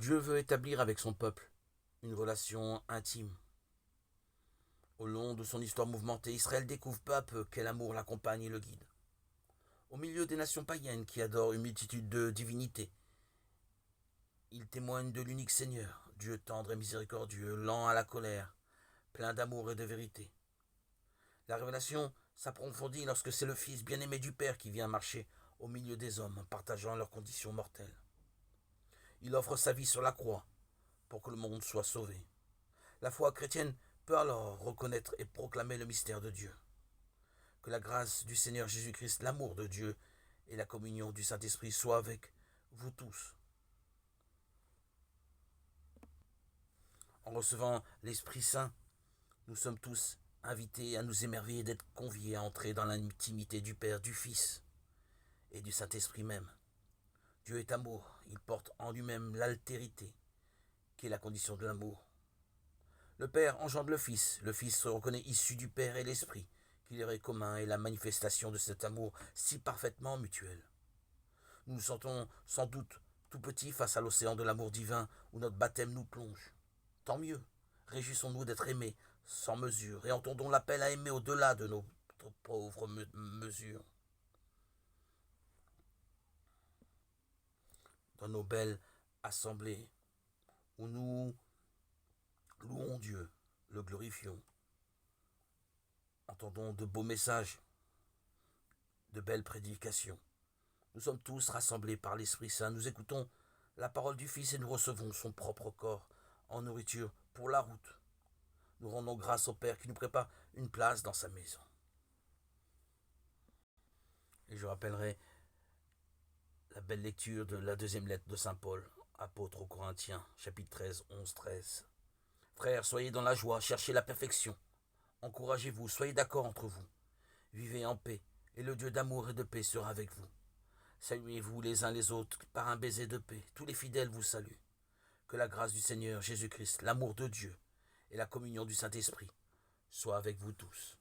Dieu veut établir avec son peuple une relation intime. Au long de son histoire mouvementée, Israël découvre peu à peu quel amour l'accompagne et le guide. Au milieu des nations païennes qui adorent une multitude de divinités, il témoigne de l'unique Seigneur, Dieu tendre et miséricordieux, lent à la colère, plein d'amour et de vérité. La révélation s'approfondit lorsque c'est le Fils bien-aimé du Père qui vient marcher au milieu des hommes, partageant leurs conditions mortelles. Il offre sa vie sur la croix pour que le monde soit sauvé. La foi chrétienne peut alors reconnaître et proclamer le mystère de Dieu. Que la grâce du Seigneur Jésus-Christ, l'amour de Dieu et la communion du Saint-Esprit soient avec vous tous. En recevant l'Esprit Saint, nous sommes tous invités à nous émerveiller d'être conviés à entrer dans l'intimité du Père, du Fils et du Saint-Esprit même. Dieu est amour, il porte en lui-même l'altérité, qui est la condition de l'amour. Le Père engendre le Fils se reconnaît issu du Père et l'Esprit, qui leur est commun, et la manifestation de cet amour si parfaitement mutuel. Nous nous sentons sans doute tout petits face à l'océan de l'amour divin où notre baptême nous plonge. Tant mieux, réjouissons-nous d'être aimés sans mesure et entendons l'appel à aimer au-delà de notre pauvre mesure. Dans nos belles assemblées où nous louons Dieu, le glorifions, entendons de beaux messages, de belles prédications. Nous sommes tous rassemblés par l'Esprit Saint, nous écoutons la parole du Fils et nous recevons son propre corps en nourriture pour la route. Nous rendons grâce au Père qui nous prépare une place dans sa maison. Et je rappellerai la belle lecture de la deuxième lettre de Saint Paul, apôtre aux Corinthiens, chapitre 13, 11-13. Frères, soyez dans la joie, cherchez la perfection. Encouragez-vous, soyez d'accord entre vous. Vivez en paix, et le Dieu d'amour et de paix sera avec vous. Saluez-vous les uns les autres par un baiser de paix. Tous les fidèles vous saluent. Que la grâce du Seigneur Jésus-Christ, l'amour de Dieu et la communion du Saint-Esprit soient avec vous tous.